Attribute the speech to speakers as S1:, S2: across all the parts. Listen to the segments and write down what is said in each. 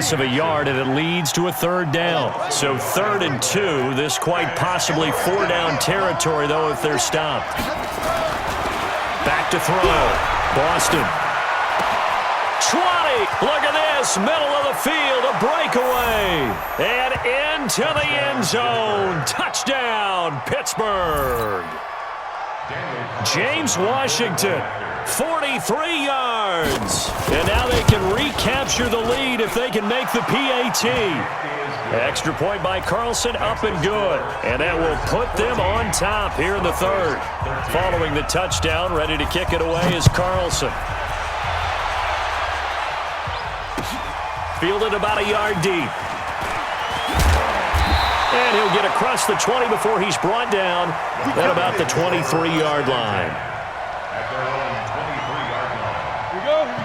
S1: loss of a yard, and it leads to a third down. So 3rd and 2. This quite possibly 4-down territory, though, if they're stopped. Back to throw. Boston. 20. Look at this. Middle of the field. A breakaway. And into the end zone. Touchdown, Pittsburgh. James Washington. 43 yards. And now they can recapture the lead if they can make the PAT. Extra point by Carlson, up and good. And that will put them on top here in the 3rd. Following the touchdown, ready to kick it away is Carlson. Fielded about a yard deep. And he'll get across the 20 before he's brought down at about the 23-yard line.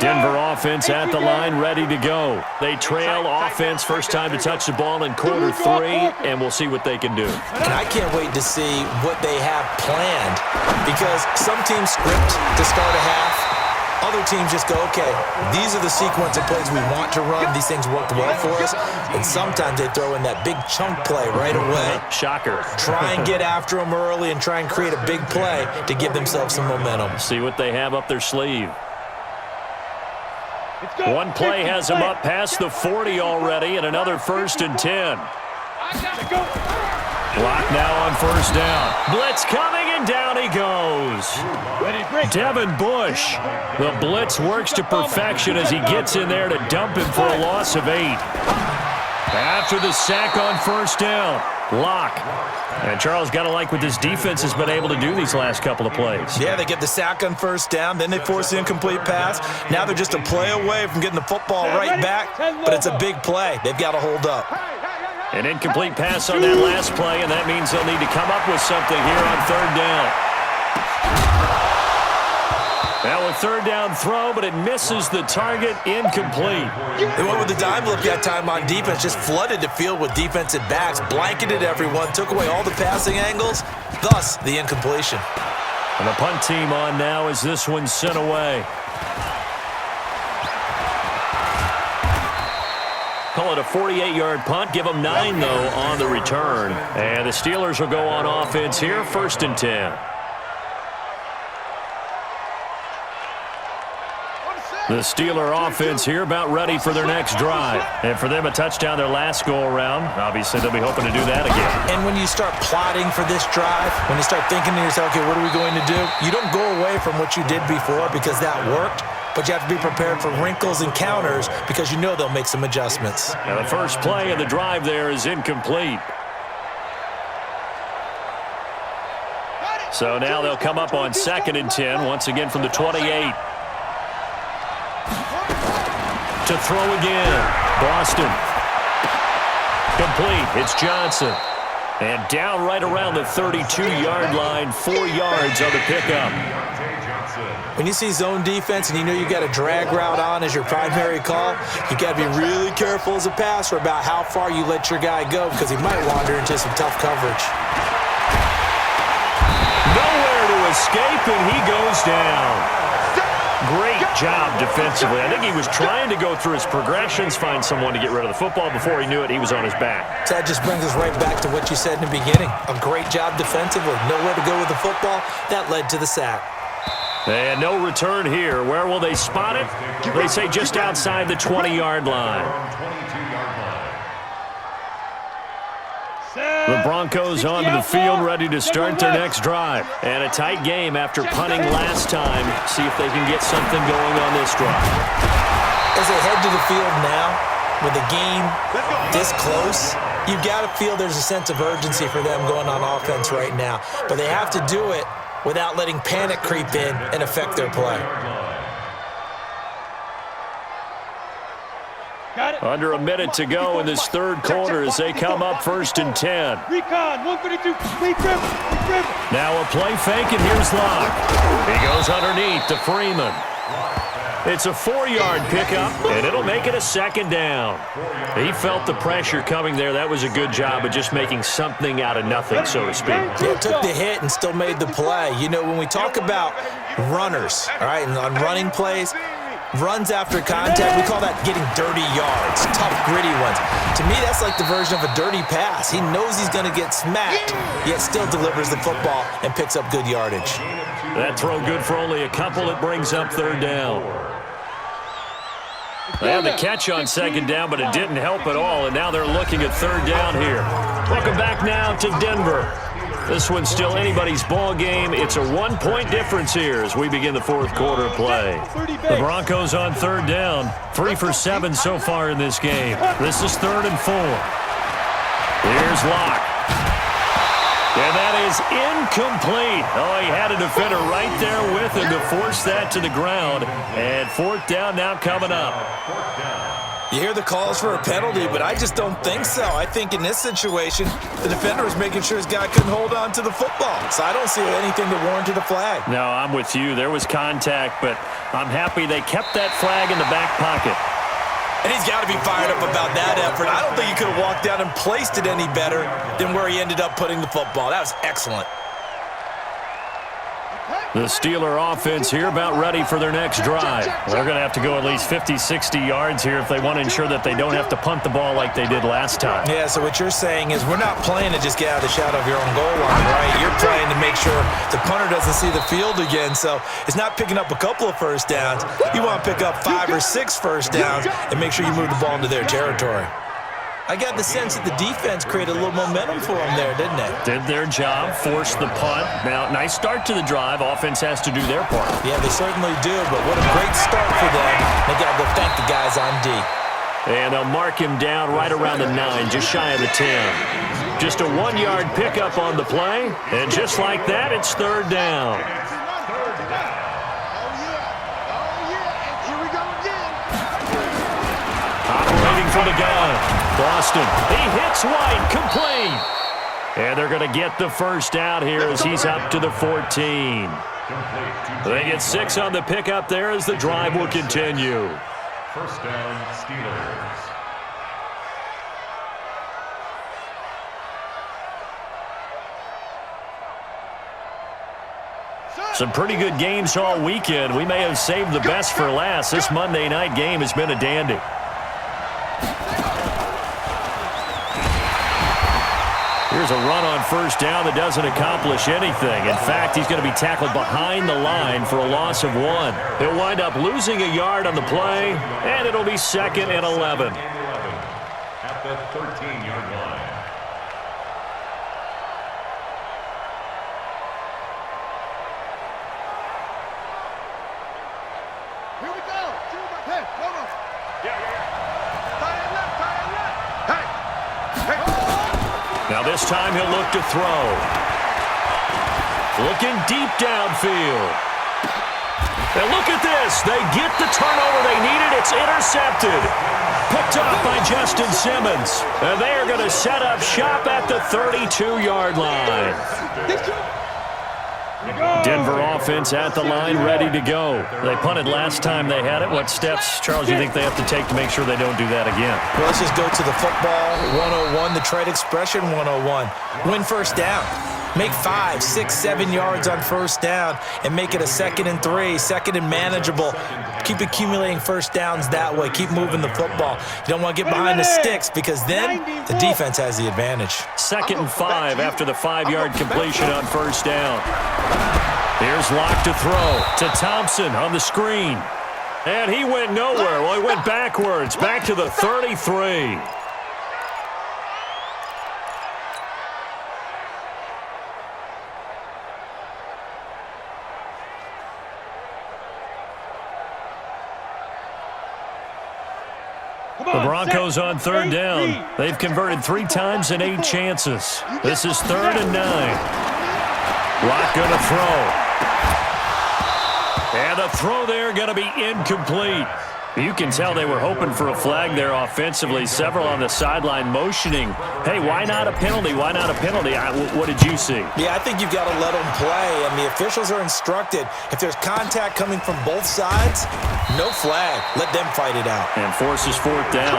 S1: Denver offense at the line, ready to go. They trail offense, first time to touch the ball in quarter 3, and we'll see what they can do.
S2: And I can't wait to see what they have planned, because some teams script to start a half. Other teams just go, okay, these are the sequence of plays we want to run. These things worked well for us. And sometimes they throw in that big chunk play right away.
S1: Shocker.
S2: Try and get after them early and try and create a big play to give themselves some momentum.
S1: See what they have up their sleeve. One play has him up past the 40 already, and another 1st and 10. Block now on first down. Blitz coming, and down he goes. Devin Bush. The blitz works to perfection as he gets in there to dump him for a loss of 8. After the sack on first down, Locke. And Charles, got to like what this defense has been able to do these last couple of plays.
S2: Yeah, they get the sack on first down, then they force the incomplete pass. Now they're just a play away from getting the football right back, but it's a big play. They've got to hold up.
S1: An incomplete pass on that last play, and that means they'll need to come up with something here on 3rd down. Now a 3rd down throw, but it misses the target, incomplete.
S2: They went with the dime look that time on defense, just flooded the field with defensive backs, blanketed everyone, took away all the passing angles, thus the incompletion.
S1: And the punt team on now as this one's sent away. Call it a 48-yard punt. Give them 9, though, on the return. And the Steelers will go on offense here, 1st and 10. The Steeler offense here about ready for their next drive. And for them, a touchdown their last go-around. Obviously, they'll be hoping to do that again.
S2: And when you start plotting for this drive, when you start thinking to yourself, okay, what are we going to do? You don't go away from what you did before because that worked. But you have to be prepared for wrinkles and counters because you know they'll make some adjustments.
S1: Now the first play of the drive there is incomplete. So now they'll come up on 2nd and 10, once again from the 28. To throw again. Boston. Complete. It's Johnson. And down right around the 32-yard line, 4 yards on the pickup.
S2: When you see zone defense and you know you got a drag route on as your primary call, you got to be really careful as a passer about how far you let your guy go because he might wander into some tough coverage.
S1: Nowhere to escape, and he goes down. Great job defensively. I think he was trying to go through his progressions, find someone to get rid of the football. Before he knew it, he was on his back.
S2: That just brings us right back to what you said in the beginning. A great job defensively. Nowhere to go with the football. That led to the sack.
S1: And no return here. Where will they spot it? They say just outside the 20-yard line. The Broncos onto the field, ready to start their next drive. And a tight game after punting last time. See if they can get something going on this drive.
S2: As they head to the field now, with the game this close, you've got to feel there's a sense of urgency for them going on offense right now. But they have to do it without letting panic creep in and affect their play.
S1: Under a minute to go in this third quarter as they come up 1st and 10.
S3: Recon, 142,
S1: Now a play fake, and here's Locke. He goes underneath to Freeman. It's a 4-yard pickup, and it'll make it a 2nd down. He felt the pressure coming there. That was a good job of just making something out of nothing, so to speak.
S2: Yeah, took the hit and still made the play. You know, when we talk about runners, all right, and on running plays, runs after contact, we call that getting dirty yards, tough, gritty ones. To me, that's like the version of a dirty pass. He knows he's going to get smacked, yet still delivers the football and picks up good yardage.
S1: That throw good for only a couple. It brings up third down. They had the catch on second down, but it didn't help at all, and now they're looking at third down here. Welcome back now to Denver. This one's still anybody's ball game. It's a 1-point difference here as we begin the fourth quarter play. The Broncos on third down. 3 for 7 so far in this game. This is 3rd and 4. Here's Locke. And that is incomplete. Oh, he had a defender right there with him to force that to the ground. And 4th down now coming up.
S2: You hear the calls for a penalty, but I just don't think so. I think in this situation, the defender was making sure his guy couldn't hold on to the football. So I don't see anything to warrant the flag.
S1: No, I'm with you. There was contact, but I'm happy they kept that flag in the back pocket.
S2: And he's got to be fired up about that effort. I don't think he could have walked down and placed it any better than where he ended up putting the football. That was excellent.
S1: The Steeler offense here about ready for their next drive. They're going to have to go at least 50, 60 yards here if they want to ensure that they don't have to punt the ball like they did last time.
S2: Yeah, so what you're saying is we're not playing to just get out of the shadow of your own goal line, right? You're playing to make sure the punter doesn't see the field again. So it's not picking up a couple of first downs. You want to pick up 5 or 6 first downs and make sure you move the ball into their territory. I got the sense that the defense created a little momentum for them there, didn't they?
S1: Did their job, forced the punt. Now, nice start to the drive. Offense has to do their part.
S2: Yeah, they certainly do, but what a great start for them. They got to go thank the guys on D.
S1: And they'll mark him down right around the 9, just shy of the 10. Just a 1-yard pickup on the play, and just like that, it's third down. Operating from the gun. Boston, he hits White, complete. And they're going to get the first down here as he's up to the 14. They get 6 on the pickup there as the drive will continue.
S3: First down, Steelers.
S1: Some pretty good games all weekend. We may have saved the best for last. This Monday night game has been a dandy. Here's a run on first down that doesn't accomplish anything. In fact, he's going to be tackled behind the line for a loss of 1. He'll wind up losing a yard on the play, and it'll be 2nd and 11.
S3: At the 13-yard line.
S4: Here we go. Hey, come on. Tight end left, tight end left. Hey.
S1: Now this time he'll look to throw. Looking deep downfield. And look at this. They get the turnover they needed. It's intercepted. Picked up by Justin Simmons. And they are going to set up shop at the 32-yard line. Denver offense at the line, ready to go. They punted last time they had it. What steps, Charles, do you think they have to take to make sure they don't do that again?
S2: Well, let's just go to the football 101, the trade expression 101. Win first down. Make 5, 6, 7 yards on first down and make it a 2nd and 3, 2nd and manageable. Keep accumulating first downs that way. Keep moving the football. You don't want to get behind the sticks because then the defense has the advantage.
S1: 2nd and 5 after the 5-yard completion on first down. Here's Locke to throw to Thompson on the screen. And he went nowhere. Well, he went backwards, back to the 33. The Broncos on third down. They've converted 3 times in 8 chances. This is 3rd and 9. Locke going to throw. And the throw there going to be incomplete. You can tell they were hoping for a flag there offensively. Several on the sideline motioning, hey, why not a penalty? Why not a penalty? What did you see?
S2: Yeah, I think you've got to let them play, and the officials are instructed. If there's contact coming from both sides, no flag. Let them fight it out.
S1: And forces 4th down.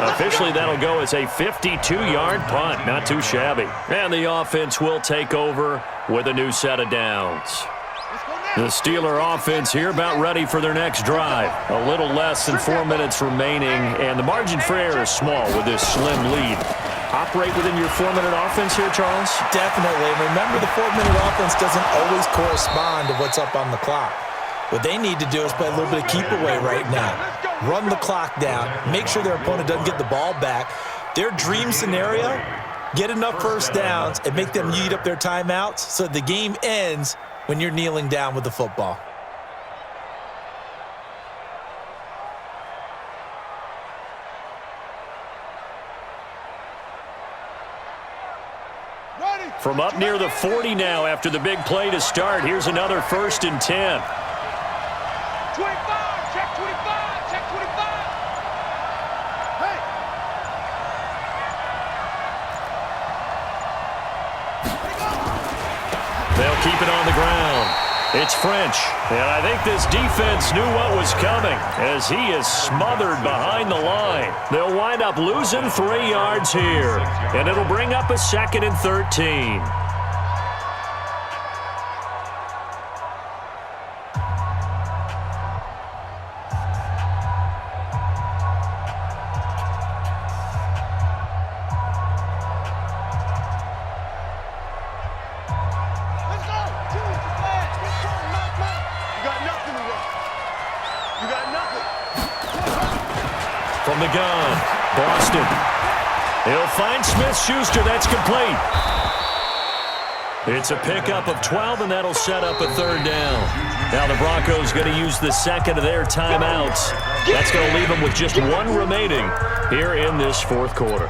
S1: Officially, that'll go as a 52-yard punt. Not too shabby. And the offense will take over with a new set of downs.
S4: Let's go now.
S1: The Steeler offense here about ready for their next drive. A little less than 4 minutes remaining, and the margin for error is small with this slim lead. Operate within your 4-minute offense here, Charles?
S2: Definitely. And remember, the 4-minute offense doesn't always correspond to what's up on the clock. What they need to do is play a little bit of keep away right now. Run the clock down. Make sure their opponent doesn't get the ball back. Their dream scenario, get enough first downs and make them eat up their timeouts so the game ends when you're kneeling down with the football.
S1: From up near the 40 now after the big play to start, here's another 1st and 10.
S4: 25, check 25, check 25. Hey.
S1: They'll keep it on the ground. It's French, and I think this defense knew what was coming as he is smothered behind the line. They'll wind up losing 3 yards here, and it'll bring up a 2nd and 13. From the gun, Boston. He'll find Smith-Schuster. That's complete. It's a pickup of 12, and that'll set up a 3rd down. Now the Broncos going to use the 2nd of their timeouts. That's going to leave them with just 1 remaining here in this 4th quarter.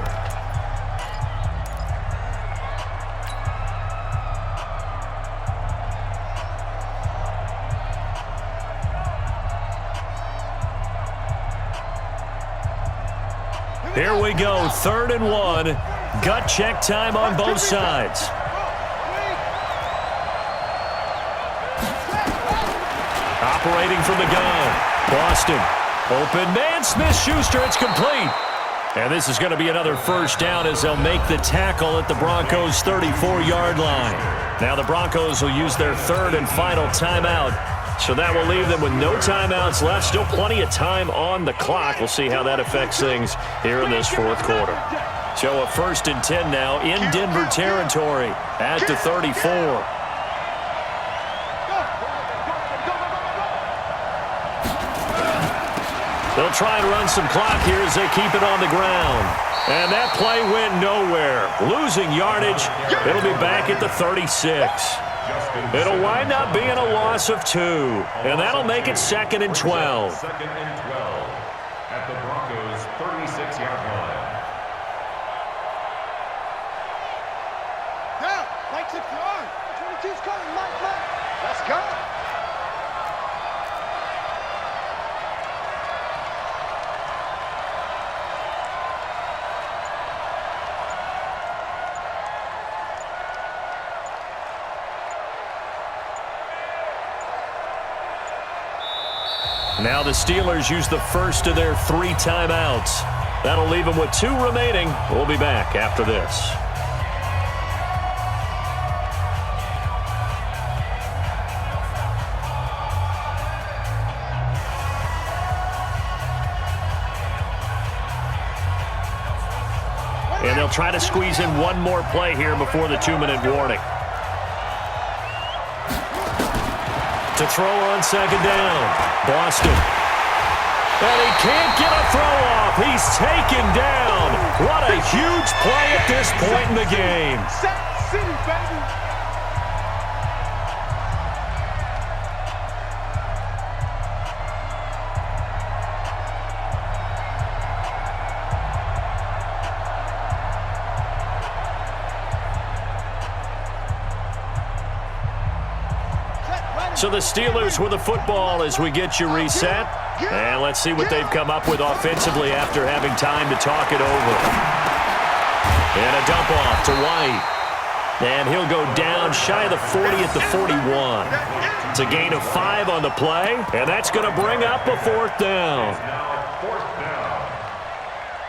S1: Here we go, 3rd and 1. Gut check time on both sides. Operating from the gun, Boston. Open man, Smith-Schuster, it's complete. And this is going to be another 1st down as they'll make the tackle at the Broncos' 34-yard line. Now the Broncos will use their 3rd and final timeout. So that will leave them with no timeouts left. Still plenty of time on the clock. We'll see how that affects things here in this 4th quarter. So a 1st and 10 now in Denver territory at the 34. They'll try and run some clock here as they keep it on the ground. And that play went nowhere. Losing yardage. It'll be back at the 36. It'll wind up being a loss of 2, and that'll make it 2nd and 12.
S3: 2nd and 12 at the Broncos' 36-yard line.
S4: Down, like 6 yards. 22's coming, Mike. Let's go.
S1: Now the Steelers use the 1st of their 3 timeouts. That'll leave them with 2 remaining. We'll be back after this. And they'll try to squeeze in 1 more play here before the 2-minute warning. To throw on 2nd down. Boston. And he can't get a throw off. He's taken down. What a huge play at this point in the game.
S4: Sack City, baby.
S1: So the Steelers with the football as we get you reset. And let's see what they've come up with offensively after having time to talk it over. And a dump off to White. And he'll go down shy of the 40 at the 41. It's a gain of 5 on the play, and that's going to bring up a 4th down.
S3: Now 4th down.